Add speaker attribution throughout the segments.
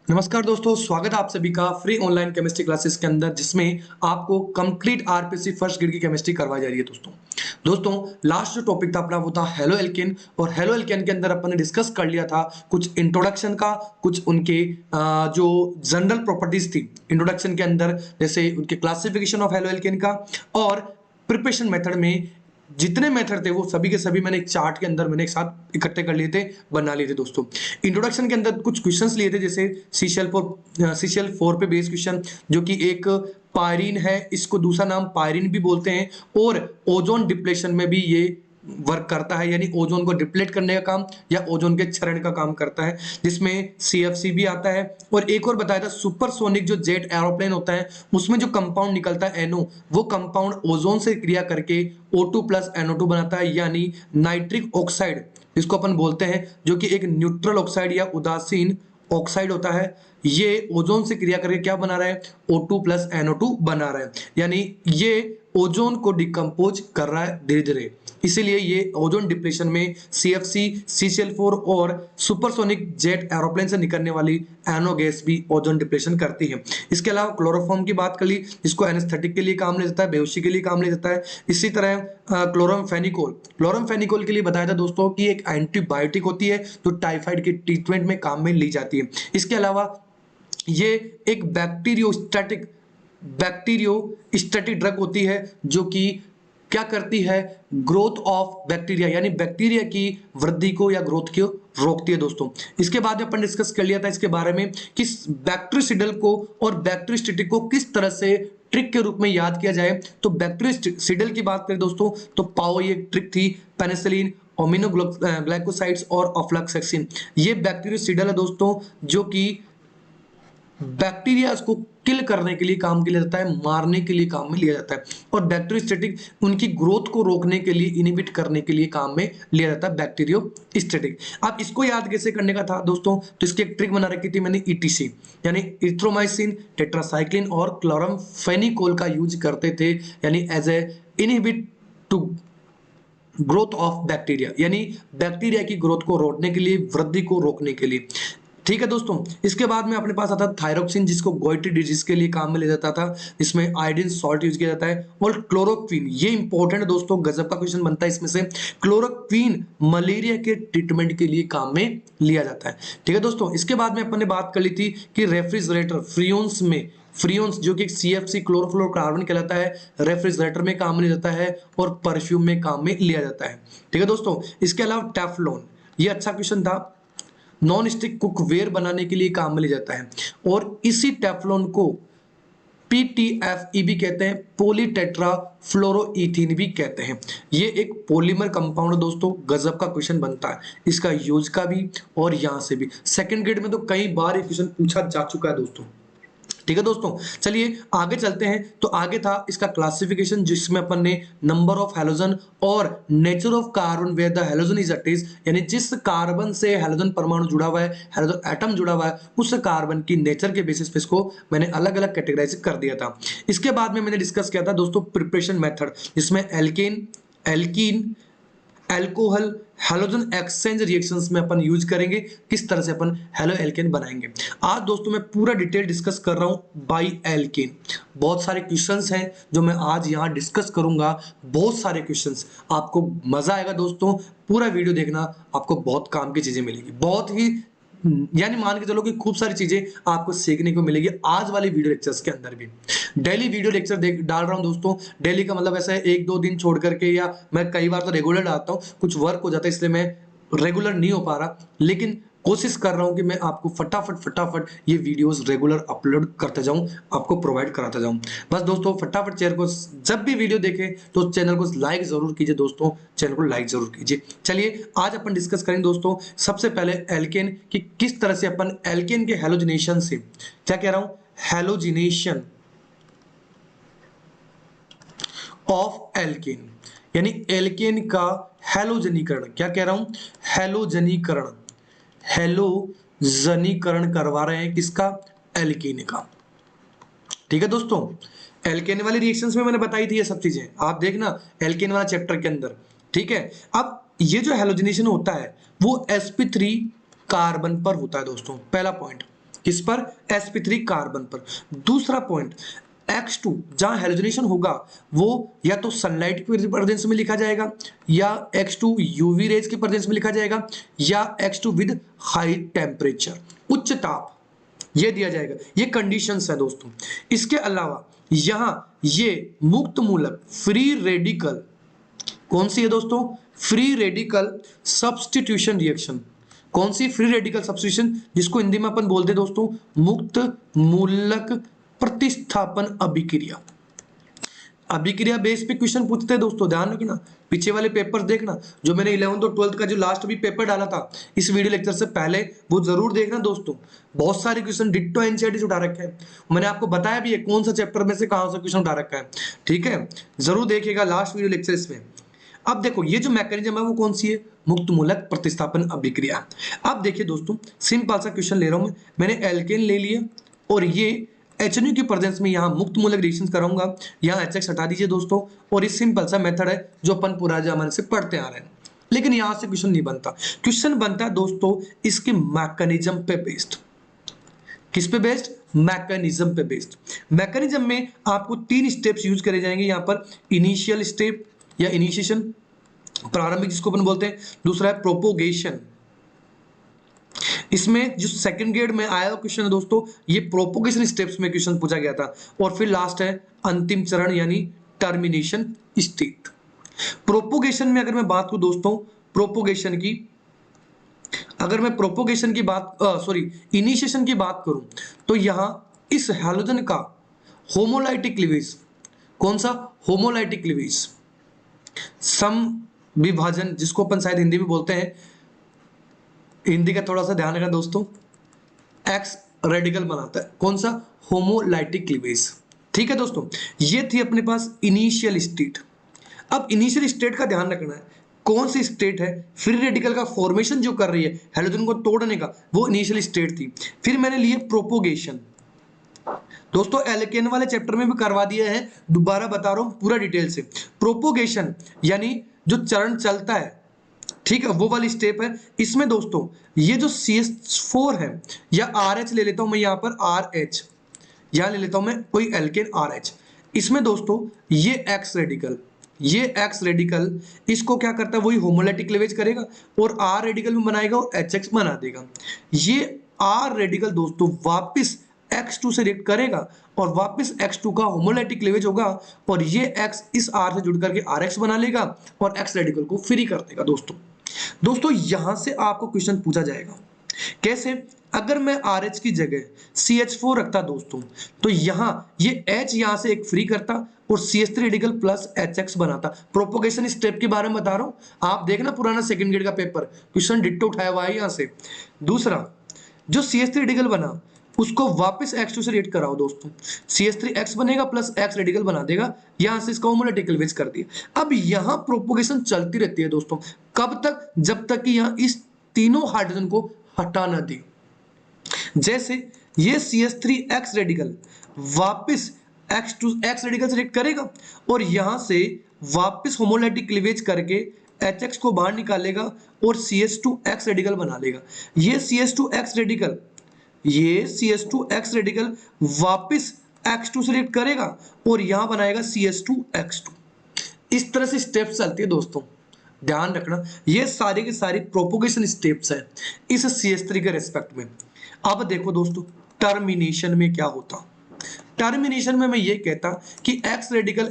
Speaker 1: नमस्कार दोस्तों, स्वागत है आप सभी का फ्री ऑनलाइन केमिस्ट्री क्लासेस के अंदर, जिसमें आपको कंप्लीट आरपीसी फर्स्ट ग्रेड की केमिस्ट्री करवाई जा रही है। दोस्तों लास्ट जो टॉपिक था अपना वो था हेलो एल्केन, और हेलो एल्केन के अंदर अपन ने डिस्कस कर लिया था कुछ इंट्रोडक्शन का, कुछ उनके जो जनरल प्रॉपर्टीज थी इंट्रोडक्शन के अंदर, जैसे उनके क्लासिफिकेशन ऑफ हेलो एल्केन का, और प्रिपरेशन मेथड में जितने मेथड थे वो सभी के सभी मैंने एक चार्ट के अंदर मैंने एक साथ इकट्ठे कर लिए थे, बना लिए थे। दोस्तों इंट्रोडक्शन के अंदर कुछ क्वेश्चंस लिए थे, जैसे सीसीएल 4 पे बेस क्वेश्चन, जो कि एक पायरीन है, इसको दूसरा नाम पायरीन भी बोलते हैं, और ओजोन डिप्लेशन में भी ये वर्क करता है, यानी ओजोन को डिप्लेट करने का काम या ओजोन के क्षरण का काम करता है, जिसमें सीएफसी भी आता है। और एक और बताया था सुपरसोनिक जो जेट एरोप्लेन होता है उसमें जो कंपाउंड निकलता है एनओ, वो कंपाउंड ओजोन से क्रिया करके O2 प्लस NO2 बनाता है, यानी नाइट्रिक ऑक्साइड जिसको अपन बोलते हैं, जो कि एक न्यूट्रल ऑक्साइड या उदासीन ऑक्साइड होता है। ये ओजोन से क्रिया करके क्या बना रहा है, O2 प्लस NO2 बना रहा है, यानी ये ओजोन को डिकम्पोज कर रहा है धीरे धीरे। इसीलिए ये ओजोन डिप्लेशन में सीएफसी, CCl4 और सुपरसोनिक जेट एरोप्लेन से निकलने वाली एनो गैस भी ओजोन डिप्लेशन करती है। इसके अलावा क्लोरोफॉर्म की बात कर ली, जिसको एनेस्थेटिक के लिए काम ले जाता है, बेहोशी के लिए काम ले जाता है। इसी तरह क्लोरमफेनिकोल के लिए बताया था दोस्तों कि एक एंटीबायोटिक होती है जो टाइफाइड के ट्रीटमेंट में काम में ली जाती है। इसके अलावा ये एक बैक्टीरियोस्टैटिक ड्रग होती है, जो कि क्या करती है, ग्रोथ ऑफ बैक्टीरिया, यानी बैक्टीरिया की वृद्धि को या ग्रोथ को रोकती है। दोस्तों इसके बाद में अपन डिस्कस कर लिया था इसके बारे में कि बैक्टीरियोसिडल को और बैक्टीरियोस्टैटिक को किस तरह से ट्रिक के रूप में याद किया जाए। तो बैक्टीरियोसिडल की बात करें दोस्तों, तो पाओ ये ट्रिक थी, पेनिसिलिन, अमीनो ग्लाइकोसाइड्स और ऑफ्लॉक्सासिन, ये बैक्टीरियोसिडल है दोस्तों, जो कि बैक्टीरिया को किल करने के लिए काम किया जाता है, मारने के लिए काम में लिया जाता है। और बैक्टीरियोस्टैटिक उनकी ग्रोथ को रोकने के लिए, इनहिबिट करने के लिए काम में लिया जाता है बैक्टीरियोस्टैटिक। अब इसको याद कैसे करने का था दोस्तों, तो इसकी एक ट्रिक बना रखी थी मैंने, ETC यानी इथ्रोमाइसिन, टेट्रासाइक्लिन और क्लोरमफेनिकोल का यूज करते थे, यानी as a inhibit to growth of bacteria, यानी बैक्टीरिया की ग्रोथ को रोकने के लिए, वृद्धि को रोकने के लिए। ठीक है दोस्तों, इसके बाद में अपने पास आता है थायरोक्सिन, जिसको गोइट्री डिजीज के लिए काम में ले जाता था, इसमें आयोडीन सॉल्ट यूज किया जाता है। और क्लोरोक्विन, ये इंपॉर्टेंट है दोस्तों, गजब का क्वेश्चन बनता है इसमें से। क्लोरोक्विन मलेरिया के ट्रीटमेंट के लिए काम में लिया जाता है। ठीक है दोस्तों, इसके बाद में अपन ने बात कर ली थी कि रेफ्रिजरेटर, फ्रियोन्स जो कि CFC क्लोरोफ्लोरोकार्बन कहलाता है, रेफ्रिजरेटर में काम में लिया जाता है और परफ्यूम में काम में लिया जाता है। ठीक है दोस्तों, इसके अलावा टेफ्लॉन, ये अच्छा क्वेश्चन था, नॉन स्टिक कुकवेयर बनाने के लिए काम में लिया जाता है। और इसी टेफ्लॉन को PTFE भी कहते हैं, पॉलीटेट्रा फ्लोरोइथीन भी कहते हैं। ये एक पॉलीमर कंपाउंड दोस्तों, गजब का क्वेश्चन बनता है इसका यूज का भी और यहां से भी। सेकंड ग्रेड में तो कई बार ये क्वेश्चन पूछा जा चुका है दोस्तों। ठीक है दोस्तों, चलिए आगे चलते हैं। तो आगे था इसका क्लासिफिकेशन, जिसमें अपन ने नंबर ऑफ हैलोजन और nature of carbon where the halogen is attached, यानी जिस कार्बन से हैलोजन परमाणु जुड़ा हुआ है, हैलोजन एटम जुड़ा हुआ है, उस कार्बन की नेचर के बेसिस पे इसको मैंने अलग अलग कैटेगराइज कर दिया था। इसके बाद में मैंने डिस्कस किया था दोस्तों preparation method, alkane alkene, alcohol, एल्कोहल, हैलोजन एक्सचेंज रिएक्शंस में अपन यूज करेंगे, किस तरह से अपन हेलो एल्केन बनाएंगे। आज दोस्तों मैं पूरा डिटेल डिस्कस कर रहा हूं बाई एल्केन। बहुत सारे क्वेश्चंस हैं जो मैं आज यहां डिस्कस करूंगा, बहुत सारे क्वेश्चंस, आपको मजा आएगा दोस्तों। पूरा वीडियो देखना, आपको बहुत काम की चीजें मिलेगी, बहुत ही यानी मान के चलो कि खूब सारी चीजें आपको सीखने को मिलेगी आज वाले वीडियो लेक्चर्स के अंदर भी। डेली वीडियो लेक्चर डाल रहा हूं दोस्तों, डेली का मतलब ऐसा है 1-2 दिन छोड़ करके, या मैं कई बार तो रेगुलर डालता हूं, कुछ वर्क हो जाता है इसलिए मैं रेगुलर नहीं हो पा रहा, लेकिन कोशिश कर रहा हूं कि मैं आपको फटाफट ये वीडियोस रेगुलर अपलोड करते जाऊं, आपको प्रोवाइड कराता जाऊं। बस दोस्तों फटाफट चैनल को, जब भी वीडियो देखें तो चैनल को लाइक जरूर कीजिए दोस्तों, चैनल को लाइक जरूर कीजिए। चलिए आज अपन डिस्कस करेंगे दोस्तों सबसे पहले एल्केन कि किस तरह से अपन एल्केन के हैलोजिनेशन से, क्या कह रहा हूं, हैलोजिनेशन ऑफ एल्केन, यानी एल्केन का हैलोजनीकरण, क्या कह रहा हूं, हैलोजनीकरण, हैलोजनीकरण करवा रहे हैं किसका, एल्केन का। ठीक है दोस्तों, एल्केन वाली रिएक्शंस में मैंने बताई थी ये सब चीजें, आप देखना एल्केन वाला चैप्टर के अंदर। ठीक है, अब ये जो हैलोजिनेशन होता है वो sp3 कार्बन पर होता है दोस्तों, पहला पॉइंट किस पर? sp3 कार्बन पर। दूसरा पॉइंट X2 जहां हेलोजनेशन होगा वो या तो सनलाइट की प्रेजेंस में लिखा जाएगा, या X2 यूवी रेज की प्रेजेंस में लिखा जाएगा, या X2 विद हाई टेम्परेचर, उच्च ताप, ये दिया जाएगा। ये कंडीशंस है दोस्तों। इसके अलावा यहां ये मुक्त मूलक फ्री रेडिकल कौन सी है दोस्तों? Free radical substitution reaction. कौन सी? फ्री रेडिकल सब्स्टिट्यूशन, जिसको हिंदी में अपन बोलते हैं दोस्तों मुक्त मूलक प्रतिस्थापन अभिक्रिया। अभिक्रिया बेस पे क्वेश्चन पूछते हैं दोस्तों, ध्यान रखना। पीछे वाले पेपर देखना, जो मैंने 11th और 12th का जो लास्ट भी पेपर डाला था इस वीडियो लेक्चर से पहले, वो जरूर देखना दोस्तों। बहुत सारे क्वेश्चन डिट्टो एनसीईआरटी से उठा रखे हैं। मैंने आपको बताया भी है कौन सा चैप्टर में से कहां से क्वेश्चन उठा रखा है, ठीक है? जरूर देखिएगा लास्ट वीडियो लेक्चर इसमें। अब देखो ये जो मैकेनिज्म है वो कौन सी है? मुक्त मूलक प्रतिस्थापन अभिक्रिया। अब देखिए दोस्तों, सिंपल सा क्वेश्चन ले रहा हूं मैंने एल्केन ले लिया और ये HNO की प्रेजेंस में यहाँ मुक्त मूलक रिएक्शन कराऊंगा। यहाँ HX हटा दीजिए दोस्तों, और ये सिंपल सा मेथड है जो अपन पुराने जमाने से पढ़ते आ रहे हैं। लेकिन यहां से क्वेश्चन नहीं बनता। क्वेश्चन बनता है दोस्तों इसके मैकेनिज्म पे बेस्ड। किस पे बेस्ड? मैकेनिज्म पे बेस्ड। मैकेनिज्म में आपको 3 स्टेप्स यूज करे जाएंगे यहाँ पर। इनिशियल स्टेप या इनिशिएशन, प्रारंभिक जिसको अपन बोलते हैं। दूसरा है प्रोपोगेशन। इसमें जो सेकंड ग्रेड में आया क्वेश्चन है दोस्तों, ये प्रोपोगेशन स्टेप्स में क्वेश्चन पूछा गया था। और फिर लास्ट है अंतिम चरण यानी टर्मिनेशन स्टेट। प्रोपोगेशन में अगर मैं बात करूं दोस्तों, प्रोपोगेशन की अगर मैं प्रोपोगेशन की बात इनिशिएशन की बात करूं, तो यहां इस हैलोजन का होमोलाइटिक क्लीवेज, कौन सा? होमोलाइटिक क्लीवेज, सम विभाजन जिसको अपन शायद हिंदी में बोलते हैं, हिंदी का थोड़ा सा ध्यान रखना दोस्तों, एक्स रेडिकल बनाता है। कौन सा? Homolytic cleavage. ठीक है दोस्तों, ये थी अपने पास इनिशियल स्टेट। अब इनिशियल स्टेट का ध्यान रखना है, कौन सी स्टेट है? फ्री रेडिकल का फॉर्मेशन जो कर रही है हैलोजन को तोड़ने का, वो इनिशियल स्टेट थी। फिर मैंने लिए प्रोपोगेशन। दोस्तों एल्केन वाले चैप्टर में भी करवा दिया है, दोबारा बता रहा हूं पूरा डिटेल से। प्रोपोगेशन यानी जो चरण चलता है, ठीक है, वो वाली स्टेप है। इसमें दोस्तों ये जो CH4 है, या RH ले लेता हूं मैं यहाँ पर, RH यहां ले लेता हूं मैं कोई एल्केन RH। इसमें दोस्तों ये एक्स रेडिकल इसको क्या करता है? वही होमोलाइटिक क्लीवेज करेगा और R रेडिकल में बनाएगा और HX बना देगा। ये R रेडिकल दोस्तों वापस X2 से रिएक्ट करेगा और वापस X2 का होमोलाइटिक क्लीवेज होगा, और ये X इस R से जुड़ करके RX बना लेगा और X रेडिकल को फ्री कर देगा। दोस्तों यहां से आपको क्वेश्चन पूछा जाएगा, कैसे? अगर मैं RH की जगह CH4 रखता दोस्तों, तो यहां ये H यहां से एक फ्री करता और CH3 रेडिकल प्लस HX बनाता। प्रोपोगेशन स्टेप के बारे में बता रहा हूं, आप देखना पुराना सेकंड ग्रेड का पेपर, क्वेश्चन डिट्टो उठाया हुआ है यहां से। दूसरा, जो CH3 रेडिकल बना उसको वापस X2 से रिएक्ट कराओ दोस्तों, CH3X बनेगा प्लस X रेडिकल बना देगा, यहां से इसका होमोलाइटिक क्लीवेज कर दिया। अब यहां प्रोपोगेशन चलती रहती है दोस्तों, कब तक? जब तक कि यहां इस तीनों हाइड्रोजन को हटा ना दे। जैसे ये CH3X रेडिकल वापस X रेडिकल से रिएक्ट करेगा और यहां से वापस होमोलाइटिक क्लीवेज करके HX को बाहर निकालेगा और CH2X रेडिकल बना लेगा। ये CH2X रेडिकल वापस X2 से रिएक्ट करेगा और यहां बनाएगा CH2X2। इस तरह से स्टेप्स चलती है दोस्तों, ध्यान रखना। ये सारी की सारी प्रोपोगेशन स्टेप्स है इस CH3 के रेस्पेक्ट में। अब देखो दोस्तों टर्मिनेशन में क्या होता। टर्मिनेशन में मैं ये कहता कि X रेडिकल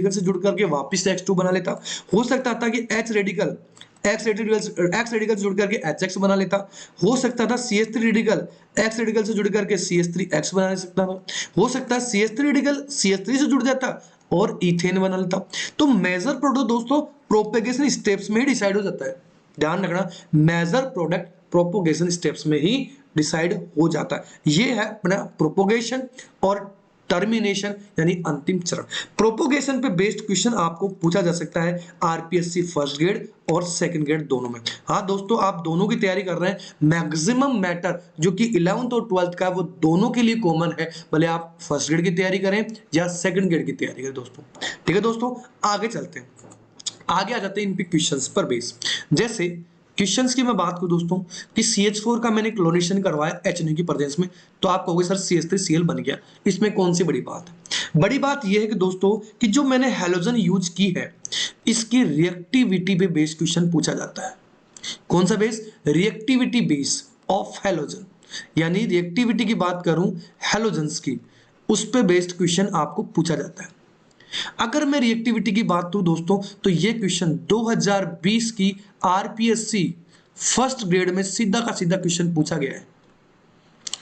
Speaker 1: से जुड़ करके वापस X2 बना लेता। हो सकता था कि X रेडिकल से जुड़ करके HX बना लेता। हो सकता था CH3 रेडिकल X रेडिकल से जुड़ करके CH3X बना सकता था। हो सकता है CH3 रेडिकल CH3 से जुड़ जाता और इथेन बना लेता। तो मेजर प्रोडक्ट दोस्तों प्रोपेगेशन स्टेप्स में ही डिसाइड हो जाता है। ध्यान रखना, मेजर प्रोडक्ट प्रोपोगेशन स्टेप्स में ही डिसाइड हो जाता है। ये है अपना प्रोपोगेशन और टर्मिनेशन यानी अंतिम चरण। प्रोपोगेशन पे बेस्ड क्वेश्चन आपको पूछा जा सकता है आरपीएससी फर्स्ट ग्रेड और सेकंड ग्रेड दोनों में। हाँ दोस्तों, आप दोनों की तैयारी कर रहे हैं, मैक्सिमम मैटर जो कि 11th और 12th का वो दोनों के लिए कॉमन है, भले आप फर्स्ट ग्रेड की तैयारी करें या सेकंड ग्रेड की तैयारी करें दोस्तों। ठीक है दोस्तों, आगे चलते हैं, आगे आ जाते हैं इन पे क्वेश्चंस पर बेस। जैसे क्वेश्चंस की मैं बात करूं दोस्तों कि CH4 का मैंने क्लोरीनेशन करवाया HNO की प्रेजेंस में, तो आप कहोगे सर CH3Cl बन गया, इसमें कौन सी बड़ी बात है? बड़ी बात यह है कि दोस्तों कि जो मैंने हैलोजन यूज की है, इसकी रिएक्टिविटी पे बेस्ड क्वेश्चन पूछा जाता है। कौन सा base? Reactivity base of halogen, यानी रिएक्टिविटी की बात करूं हैलोजन्स की, उस पे बेस्ड क्वेश्चन आपको पूछा जाता है। अगर मैं रिएक्टिविटी की बात करूं दोस्तों, तो ये क्वेश्चन 2020 की आरपीएससी फर्स्ट ग्रेड में सीधा का सीधा क्वेश्चन पूछा गया है,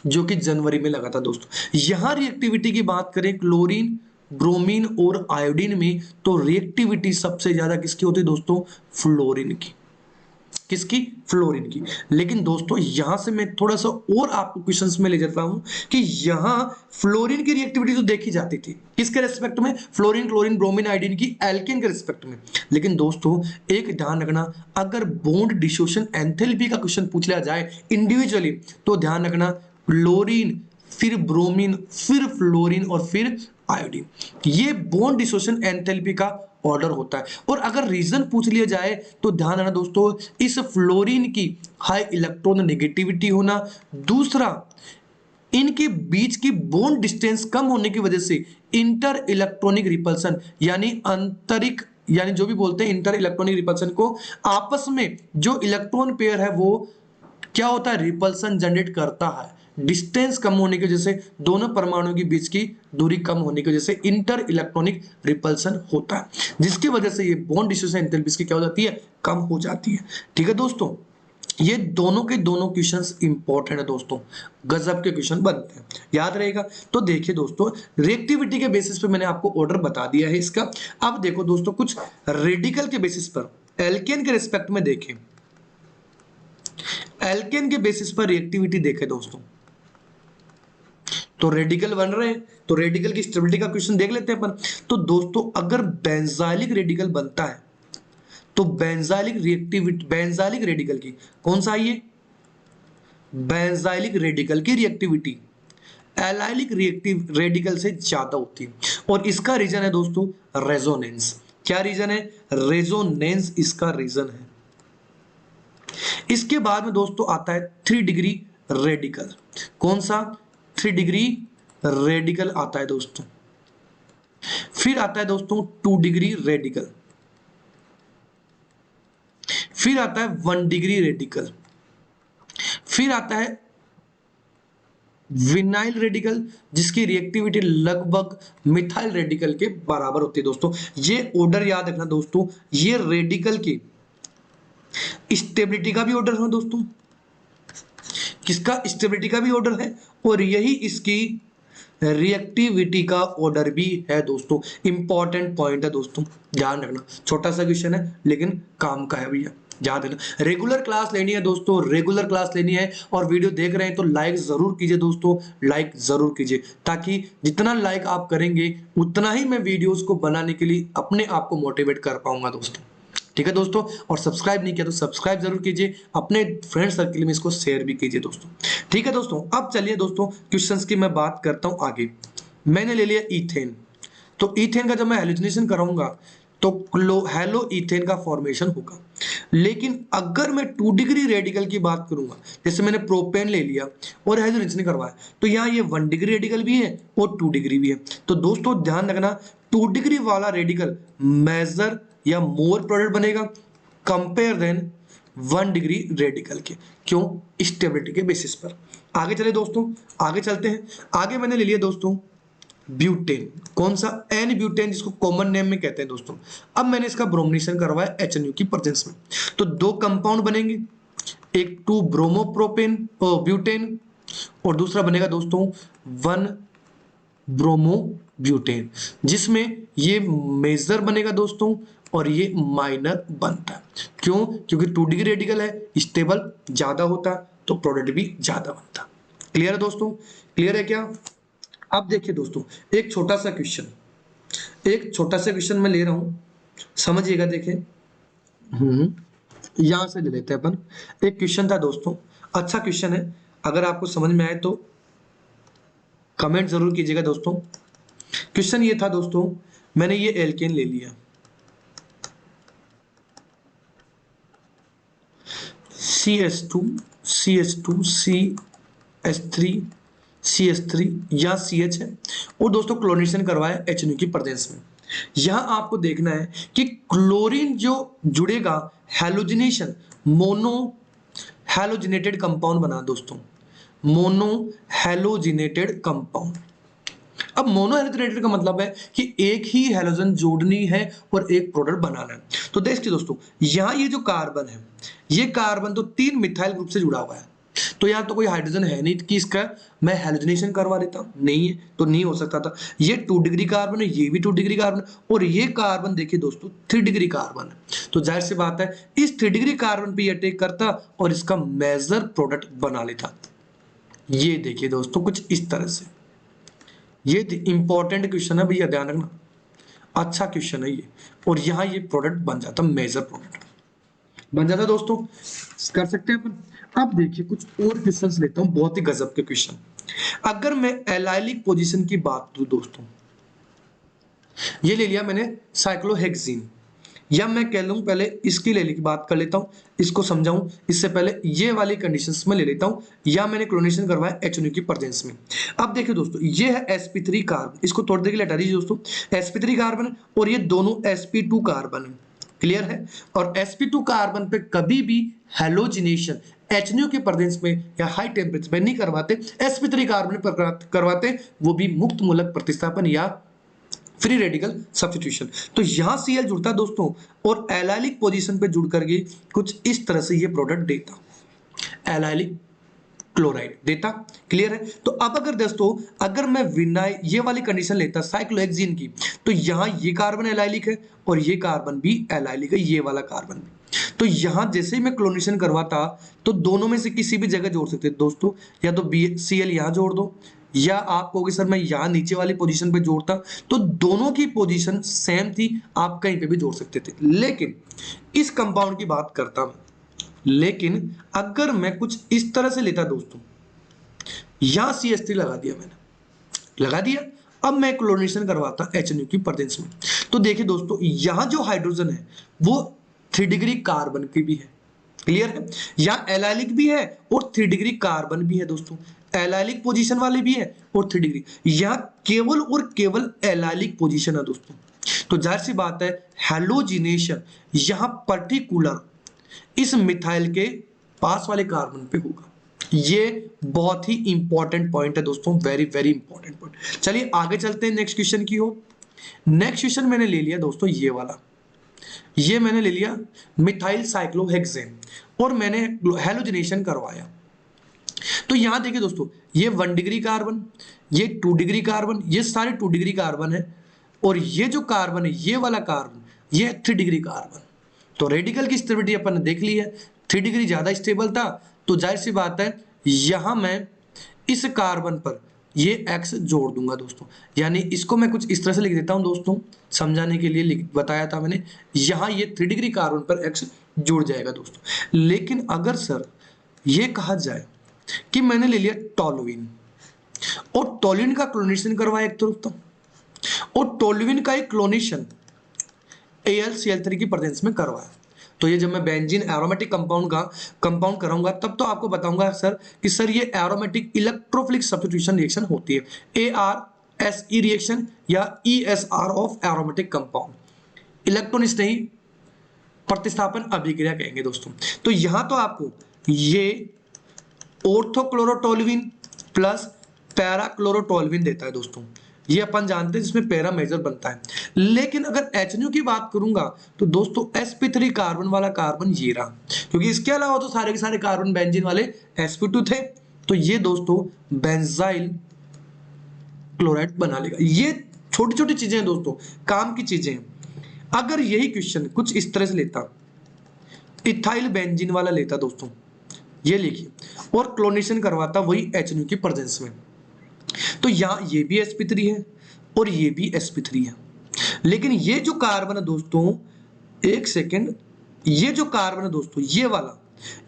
Speaker 1: जो कि जनवरी में लगा था दोस्तों। यहां रिएक्टिविटी की बात करें क्लोरीन, ब्रोमीन और आयोडीन में, तो रिएक्टिविटी सबसे ज्यादा किसकी होती है दोस्तों? फ्लोरीन की। किसकी? फ्लोरीन की। लेकिन दोस्तों यहां से मैं थोड़ा सा और आपको क्वेश्चंस में ले जाता हूं कि यहां फ्लोरीन की रिएक्टिविटी तो देखी जाती थी किसके रेस्पेक्ट में? फ्लोरीन, क्लोरीन, ब्रोमीन, आयोडीन की एल्केन के रेस्पेक्ट में। लेकिन दोस्तों एक ध्यान रखना, अगर बॉन्ड डिसोसिएशन एंथैल्पी का क्वेश्चन पूछ लिया जाए इंडिविजुअली, तो ध्यान रखना क्लोरीन, फिर ब्रोमीन, फिर फ्लोरीन और फिर आयोडीन, ये बॉन्ड डिसोसिएशन एंथैल्पी का ऑर्डर होता है। और अगर रीजन पूछ लिया जाए तो ध्यान रखना दोस्तों, इस फ्लोरीन की हाई इलेक्ट्रॉन नेगेटिविटी होना, दूसरा इनके बीच की बॉन्ड डिस्टेंस कम होने की वजह से इंटर इलेक्ट्रॉनिक रिपल्सन, यानी आंतरिक, यानी जो भी बोलते हैं इंटर इलेक्ट्रॉनिक रिपल्सन को, आपस में जो इलेक्ट्रॉन पेयर है वो क्या होता है? रिपल्सन जनरेट करता है। डिस्टेंस कम होने की वजह से, दोनों परमाणुओं के बीच की दूरी कम होने की वजह से इंटर इलेक्ट्रॉनिक रिपल्सन होता है, जिसकी वजह से ये बॉन्ड डिसोसिएशन एंथैल्पी क्या हो जाती है? कम हो जाती है। ठीक है दोस्तों, ये दोनों के दोनों क्वेश्चंस इंपॉर्टेंट है दोस्तों, गजब के क्वेश्चन बनते हैं, याद रहेगा। तो देखिए दोस्तों, रिएक्टिविटी के बेसिस पे मैंने आपको ऑर्डर बता दिया है इसका। अब देखो दोस्तों, कुछ रेडिकल के बेसिस पर एल्केन के रिस्पेक्ट में देखें, एल्केन के बेसिस पर रिएक्टिविटी देखें दोस्तों, तो रेडिकल बन रहे हैं, तो रेडिकल की स्टेबिलिटी का क्वेश्चन देख लेते हैं अपन। तो दोस्तों अगर बेंजाइलिक रेडिकल बनता है, तो बेंजाइलिक रिएक्टिविटी, बेंजाइलिक रेडिकल की कौन सा है? बेंजाइलिक रेडिकल की रिएक्टिविटी एलाइलिक रिएक्टिव रेडिकल से ज्यादा होती है, और इसका रीजन है दोस्तों रेजोनेंस। क्या रीजन है? रेजोनेंस इसका रीजन है। इसके बाद में दोस्तों आता है 3 डिग्री रेडिकल। कौन सा? 3 डिग्री रेडिकल आता है दोस्तों। फिर आता है दोस्तों 2 डिग्री रेडिकल, फिर आता है 1 डिग्री रेडिकल, फिर आता है विनाइल रेडिकल, जिसकी रिएक्टिविटी लगभग मिथाइल रेडिकल के बराबर होती है दोस्तों। ये ऑर्डर याद रखना दोस्तों, ये रेडिकल की स्टेबिलिटी का भी ऑर्डर है दोस्तों, किसका? स्टेबिलिटी का भी ऑर्डर है, और यही इसकी रिएक्टिविटी का ऑर्डर भी है दोस्तों। इंपॉर्टेंट पॉइंट है दोस्तों, ध्यान रखना, छोटा सा क्वेश्चन है लेकिन काम का है भैया, याद रखना। रेगुलर क्लास लेनी है दोस्तों, रेगुलर क्लास लेनी है, और वीडियो देख रहे हैं तो लाइक जरूर कीजिए दोस्तों, लाइक जरूर कीजिए, ताकि जितना लाइक आप करेंगे उतना ही मैं वीडियोस को बनाने के लिए अपने आप को मोटिवेट कर पाऊंगा दोस्तों। ठीक है दोस्तों, और सब्सक्राइब नहीं किया तो सब्सक्राइब जरूर कीजिए, अपने फ्रेंड सर्किल में इसको शेयर भी कीजिए दोस्तों। ठीक है दोस्तों, अब चलिए दोस्तों क्वेश्चंस की मैं बात करता हूं आगे। मैंने ले लिया ईथेन, तो ईथेन का जब मैं हेलोजनेशन कराऊंगा तो हेलो ईथेन का फॉर्मेशन होगा। लेकिन अगर मैं 2 डिग्री रेडिकल की बात करूंगा, जैसे मैंने प्रोपेन ले लिया और हेलोजनेशन करवाया, तो यहाँ ये 1 डिग्री रेडिकल भी है और 2 डिग्री भी है। तो दोस्तों ध्यान रखना, 2 डिग्री वाला रेडिकल मेजर या मोर प्रोडक्ट बनेगा कंपेयर देन 1 डिग्री रेडिकल के। क्यों? स्टेबिलिटी के बेसिस पर। आगे चले दोस्तों, आगे चलते हैं। आगे मैंने ले लिया दोस्तों ब्यूटेन। कौन सा? एन ब्यूटेन, जिसको कॉमन नेम में कहते हैं दोस्तों। अब मैंने इसका ब्रोमिनेशन करवाया HNO की प्रेजेंस में, तो 2 कंपाउंड बनेंगे, एक 2 ब्रोमोप्रोपेन ब्यूटेन, और दूसरा बनेगा दोस्तों 1 ब्रोमो ब्यूटेन, जिसमें ये मेजर बनेगा दोस्तों और ये माइनर बनता है। क्यों? क्योंकि 2 डिग्री रेडिकल है, स्टेबल ज्यादा होता है, तो प्रोडक्ट भी ज्यादा बनता। क्लियर है दोस्तों? क्लियर है क्या? अब देखिए दोस्तों, एक छोटा सा क्वेश्चन, एक छोटा सा क्वेश्चन मैं ले रहा हूं, समझिएगा। देखिए यहां से ले लेते हैं अपन। एक क्वेश्चन था दोस्तों, अच्छा क्वेश्चन है, अगर आपको समझ में आए तो कमेंट जरूर कीजिएगा दोस्तों। क्वेश्चन ये था दोस्तों, मैंने ये एल्केन ले लिया, CH2 CH2 CH3 CH3 या CH है और दोस्तों क्लोरीनेशन करवाया HNO की प्रेजेंस में। यहां आपको देखना है कि क्लोरीन जो जुड़ेगा हैलोजिनेशन मोनो हैलोजिनेटेड कंपाउंड बना दोस्तों, मोनो हैलोजिनेटेड कंपाउंड। अब मोनो हैलोजिनेटेड का मतलब है कि एक ही हैलोजन जोड़नी है और एक प्रोडक्ट बनाना है। तो देखिए दोस्तों, यहां ये जो कार्बन है, ये कार्बन तो 3 मिथाइल ग्रुप से जुड़ा हुआ है, तो यहाँ तो कोई हाइड्रोजन है नहीं कि इसका मैं हैलोजिनेशन करवा देता हूं, नहीं है तो नहीं हो सकता था। ये 2 डिग्री कार्बन है, ये भी 2 डिग्री कार्बन और ये कार्बन देखिए दोस्तों 3 डिग्री कार्बन है। तो जाहिर सी बात है इस 3 डिग्री कार्बन पे अटैक करता और इसका मेजर प्रोडक्ट बना लेता। ये देखिए दोस्तों कुछ इस तरह से, ये इंपॉर्टेंट क्वेश्चन है भैया, ध्यान रखना, अच्छा क्वेश्चन है ये। और यहाँ ये प्रोडक्ट बन जाता, मेजर प्रोडक्ट बन जाता दोस्तों, कर सकते हैं अपन। अब देखिए कुछ और क्वेश्चंस लेता हूं, बहुत ही गजब के क्वेश्चन। अगर मैं एलाइलिक पोजीशन की बात करूं दोस्तों, ये ले लिया मैंने साइक्लोहेक्सीन, या मैं कह लूं पहले इसकी ले ली की बात कर लेता हूं, इसको समझाऊं इससे पहले ये वाली कंडीशंस में ले लेता हूं, या मैंने क्लोरीनेशन करवाया HNO की प्रेजेंस में। अब देखिए दोस्तों, ये है sp3 कार्बन, इसको थोड़ी देर के लिए हटा दीजिए दोस्तों, sp3 कार्बन और ये दोनों sp2 कार्बन है, क्लियर है। और sp2 कार्बन पे कभी भी हैलोजिनेशन HNO के प्रेजेंस में या हाई टेम्परेचर में नहीं करवाते, sp3 कार्बन पर करवाते, वो भी मुक्त मूलक प्रतिस्थापन या फ्री रेडिकल सब्स्टिट्यूशन। तो यहां Cl जुड़ता दोस्तों और एलाइलिक पोजीशन पे जुड़ करके कुछ इस तरह से ये प्रोडक्ट देता, एलाइलिक क्लोराइड देता, क्लियर है। तो अब अगर दोस्तों अगर मैं विनाइल ये वाली कंडीशन लेता साइक्लोहेक्सीन की, तो यहां ये कार्बन एलाइलिक है और ये कार्बन भी एलाइलिक है, ये वाला कार्बन भी। तो यहां जैसे ही मैं क्लोरीनेशन करवाता तो दोनों में से किसी भी जगह जोड़ सकते दोस्तों, या तो Cl यहां जोड़ दो, या आप कहोगे सर मैं यहां नीचे वाली पोजीशन पे जोड़ता, तो दोनों की पोजीशन सेम थी, आप कहीं पे भी जोड़ सकते थे। लेकिन इस कंपाउंड की बात करता मैं, लेकिन अगर मैं कुछ इस तरह से लेता दोस्तों, यहां CH3 लगा दिया मैंने, लगा दिया, अब मैं क्लोरीनेशन करवाता HNO की प्रेजेंस में, तो देखिए दोस्तों यहां जो हाइड्रोजन है वो 3 डिग्री कार्बन की भी है, क्लियर है, यहां एलाइलिक भी है और 3 डिग्री कार्बन भी है दोस्तों, एलाइलिक पोजीशन वाले भी है और 3 डिग्री, यहां केवल और केवल एलाइलिक पोजीशन है दोस्तों। तो जाहिर सी बात है हैलोजिनेशन यहां पर्टिकुलर इस मिथाइल के पास वाले कार्बन पे होगा। ये बहुत ही इंपॉर्टेंट पॉइंट है दोस्तों, वेरी वेरी इंपॉर्टेंट पॉइंट। चलिए आगे चलते हैं नेक्स्ट क्वेश्चन की ओर। नेक्स्ट क्वेश्चन मैंने ले लिया दोस्तों ये वाला, ये मैंने ले लिया मिथाइल साइक्लोहेक्सेन और मैंने हैलोजिनेशन करवाया। तो यहां देखिए दोस्तों, ये 1 डिग्री कार्बन, ये 2 डिग्री कार्बन, ये सारे 2 डिग्री कार्बन है, और ये जो कार्बन है ये वाला कार्बन ये 3 डिग्री कार्बन। तो रेडिकल की स्टेबिलिटी अपन ने देख ली है, 3 डिग्री ज्यादा स्टेबल था, तो जाहिर सी बात है यहां मैं इस कार्बन पर ये X जोड़ दूंगा दोस्तों, यानी इसको मैं कुछ इस तरह से लिख देता हूं दोस्तों, समझाने के लिए बताया था मैंने, यहां ये 3 डिग्री कार्बन पर X जुड़ जाएगा दोस्तों। लेकिन अगर सर ये कहा जाए कि मैंने ले लिया टोलुइन और टोलुइन का क्लोरीनेशन करवाया एक तरफ, तो और टोलुइन का एक क्लोरीनेशन AlCl3 की प्रेजेंस में करवाया, तो ये जब मैं बेंजीन एरोमेटिक कंपाउंड कराऊंगा तब तो आपको बताऊंगा सर कि सर ये एरोमेटिक इलेक्ट्रोफिलिक सब्स्टिट्यूशन रिएक्शन होती है, ARSE रिएक्शन या ESR of aromatic compound, electronics नहीं प्रतिस्थापन अभिक्रिया कहेंगे दोस्तों। तो यहां तो आपको ये ऑर्थोक्लोरोटोलुइन प्लस पैराक्लोरोटोलुइन देता है दोस्तों, ये अपन जानते हैं जिसमें पैरा मेजर बनता है। लेकिन अगर HNO की बात करूंगा तो दोस्तों sp3 कार्बन वाला कार्बन ये रहा, क्योंकि इसके अलावा तो सारे के सारे कार्बन बेंजीन वाले sp2 थे, तो ये दोस्तों बेंजाइल क्लोराइड बना लेगा। ये छोटी छोटी चीजें हैं दोस्तों, काम की चीजें हैं। अगर यही क्वेश्चन कुछ इस तरह से लेता, इथाइल बेंजीन वाला लेता दोस्तों, ये लिखिए, और क्लोरीनेशन करवाता वही HNO की प्रेजेंस में, तो यहां ये भी sp3 है और ये भी sp3 है। लेकिन ये जो कार्बन है दोस्तों, एक सेकेंड, ये जो कार्बन है दोस्तों ये वाला,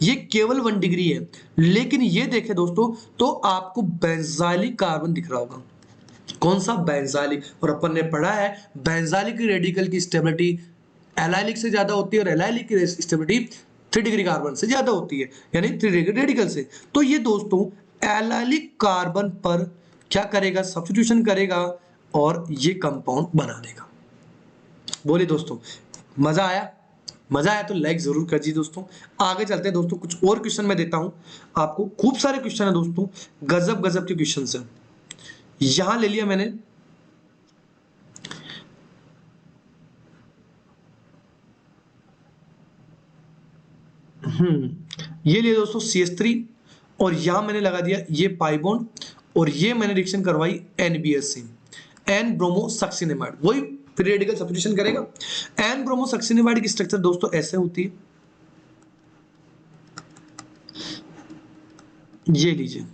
Speaker 1: ये केवल 1 डिग्री है, लेकिन ये देखें दोस्तों तो आपको बेंजाइलिक कार्बन दिख रहा होगा। कौन सा? बेंजाइलिक। और अपन ने पढ़ा है बेंजाइलिक रेडिकल की स्टेबिलिटी एलाइलिक से ज्यादा होती है और एलाइलिक की स्टेबिलिटी 3 डिग्री कार्बन से ज्यादा होती है, यानी 3 डिग्री रेडिकल से। तो ये दोस्तों एलाइलिक कार्बन पर क्या करेगा, सब्स्टिट्यूशन करेगा और ये कंपाउंड बना देगा। बोलिए दोस्तों, मजा आया? मजा आया तो लाइक जरूर कर दीजिए दोस्तों। आगे चलते हैं दोस्तों, कुछ और क्वेश्चन मैं देता हूं आपको। खूब सारे क्वेश्चन है दोस्तों, गजब गजब के क्वेश्चन है। यहां ले लिया मैंने ये लिया दोस्तों CH3 और यहां मैंने लगा दिया ये पाई बॉन्ड और ये मैंने रिएक्शन करवाई NBS से, एन ब्रोमोसक्सिनेमाइड, वही फ्री रेडिकल सब्स्टिट्यूशन करेगा। एन ब्रोमोसक्सिनेमाइड की स्ट्रक्चर दोस्तों ऐसे होती है, ये लीजिए,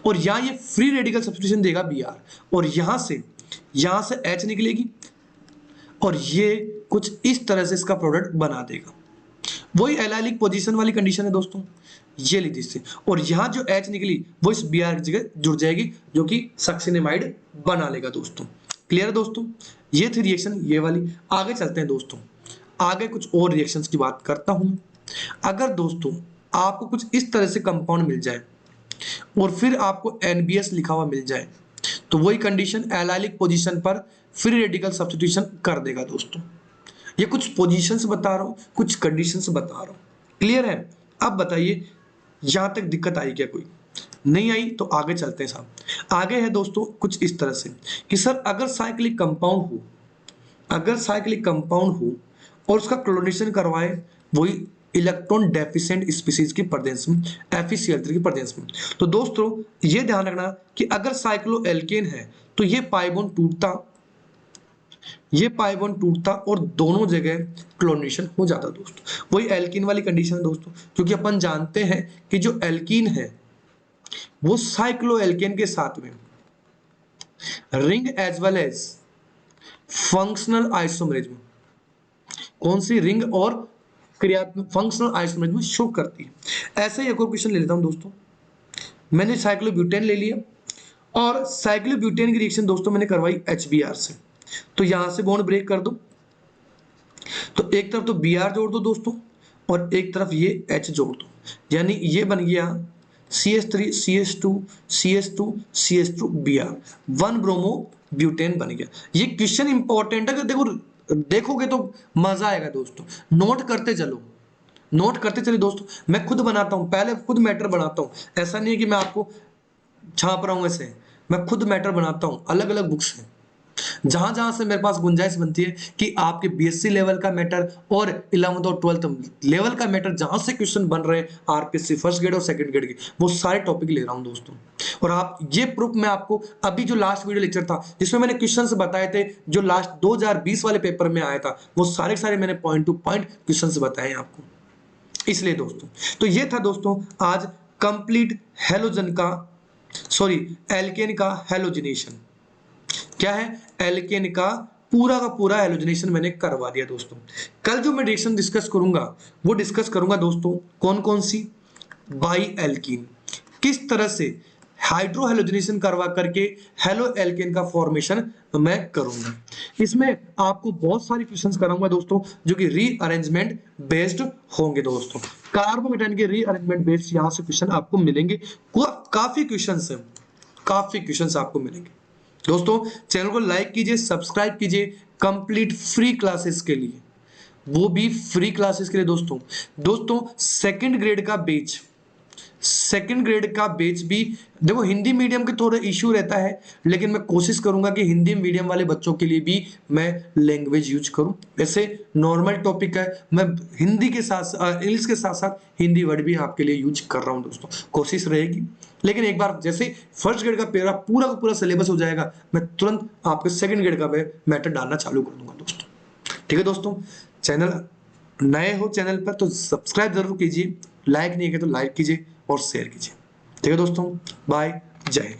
Speaker 1: और यहां ये फ्री रेडिकल सब्स्टिट्यूशन देगा Br और यहां से H निकलेगी और ये कुछ इस तरह से इसका प्रोडक्ट बना देगा। वही एलाइलिक पोजीशन वाली कंडीशन है दोस्तों, ये लीजिए इससे, और यहां जो H निकली वो इस Br की जगह जुड़ जाएगी जो कि सक्सिनेमाइड बना लेगा दोस्तों। क्लियर है दोस्तों? ये थी रिएक्शन ये वाली। आगे चलते हैं दोस्तों, आगे कुछ और रिएक्शंस की बात करता हूं। अगर दोस्तों आपको कुछ इस तरह से कंपाउंड मिल जाए और फिर आपको NBS लिखा हुआ मिल जाए तो वही कंडीशन एलाइलिक पोजीशन पर फ्री रेडिकल सब्स्टिट्यूशन कर देगा दोस्तों। ये कुछ पोजीशंस बता रहा हूं, कुछ कंडीशंस बता रहा हूं। क्लियर है? अब बताइए यहां तक दिक्कत आई क्या? कोई नहीं आई तो आगे चलते हैं साहब। आगे है दोस्तों कुछ इस तरह से कि सर अगर साइक्लिक कंपाउंड हो और उसका क्लोरीनेशन करवाए वही इलेक्ट्रॉन डेफिशिएंट स्पीसीज की प्रेजेंस में, FeCl3 की प्रेजेंस में, तो दोस्तों ये ध्यान रखना कि अगर साइक्लोएल्केन है तो ये पाई बॉन्ड टूटता और दोनों जगह क्लोरीनेशन हो जाता दोस्तों। वही एल्कीन वाली कंडीशन है दोस्तों, क्योंकि अपन जानते हैं कि जो एल्कीन है वो साइक्लोएल्केन के साथ में ring as well as functional isomerism, कौन सी रिंग और क्रियात्मक फंक्शनल आइसोमरेज में शो करती है। ऐसे ही एक और क्वेश्चन ले लेता हूं दोस्तों। मैंने साइक्लोब्यूटेन ले लिया और साइक्लोब्यूटेन की रिएक्शन दोस्तों मैंने करवाई HBr से, तो यहां से बॉन्ड ब्रेक कर दो, तो एक तरफ तो Br जोड़ दो दोस्तों और एक तरफ ये H जोड़ दो, यानी ये बन गया CH3 CH2 CH2 CH2 Br, 1 bromo butane बन गया। ये क्वेश्चन इंपॉर्टेंट है, देखोगे तो मजा आएगा दोस्तों। नोट करते चलो दोस्तों। मैं खुद बनाता हूं, पहले खुद मैटर बनाता हूं, ऐसा नहीं है कि मैं आपको छाप रहा हूं, ऐसे मैं खुद मैटर बनाता हूं, अलग अलग बुक्स हैं। जहां से मेरे पास गुंजाइश बनती है कि आपके BSc लेवल का मैटर और 11th और 12th लेवल का मैटर जहां से क्वेश्चन बन रहे हैं RPSC फर्स्ट ग्रेड और सेकंड ग्रेड के, वो सारे टॉपिक ले रहा हूं दोस्तों। और आप ये प्रूफ मैं आपको अभी जो लास्ट वीडियो लेक्चर था जिसमें मैंने क्वेश्चंस बताए थे जो लास्ट 2020 वाले पेपर में आया था, वो सारे मैंने पॉइंट टू पॉइंट क्वेश्चंस बताए हैं आपको। इसलिए दोस्तों तो ये था दोस्तों आज कंप्लीट एल्केन का हैलोजिनेशन। क्या है? एल्केन का पूरा हैलोजिनेशन मैंने करवा दिया दोस्तों। कल जो मैं रिएक्शन डिस्कस करूंगा दोस्तों कौन कौन सी, बाई एल्कीन, किस तरह से हाइड्रो हैलोजिनेशन करवा करके हेलो एल्केन का फॉर्मेशन मैं करूंगा। इसमें आपको बहुत सारी क्वेश्चंस कराऊंगा दोस्तों जो कि रीअरेंजमेंट बेस्ड होंगे दोस्तों। कार्बोकेटाइन के रीअरेंजमेंट बेस्ड यहां से क्वेश्चन आपको मिलेंगे, काफी क्वेश्चंस आपको मिलेंगे दोस्तों। चैनल को लाइक कीजिए, सब्सक्राइब कीजिए कंप्लीट फ्री क्लासेस के लिए, वो भी फ्री क्लासेस के लिए दोस्तों सेकंड ग्रेड का बेच भी देखो। हिंदी मीडियम के थोड़ा इश्यू रहता है, लेकिन मैं कोशिश करूंगा कि हिंदी मीडियम वाले बच्चों के लिए भी मैं लैंग्वेज यूज करूं। वैसे नॉर्मल टॉपिक है, मैं हिंदी के साथ इंग्लिश के साथ हिंदी वर्ड भी आपके लिए यूज कर रहा हूं दोस्तों, कोशिश रहेगी। लेकिन एक बार जैसे फर्स्ट ग्रेड का पेरा पूरा का पूरा सिलेबस हो जाएगा, मैं तुरंत आपके सेकंड ग्रेड का मैटर डालना चालू कर दूंगा दोस्तों। ठीक है दोस्तों, चैनल नए हो चैनल पर तो सब्सक्राइब जरूर कीजिए, लाइक नहीं किया तो लाइक कीजिए और शेयर कीजिए। ठीक है दोस्तों, बाय, जय हिंद।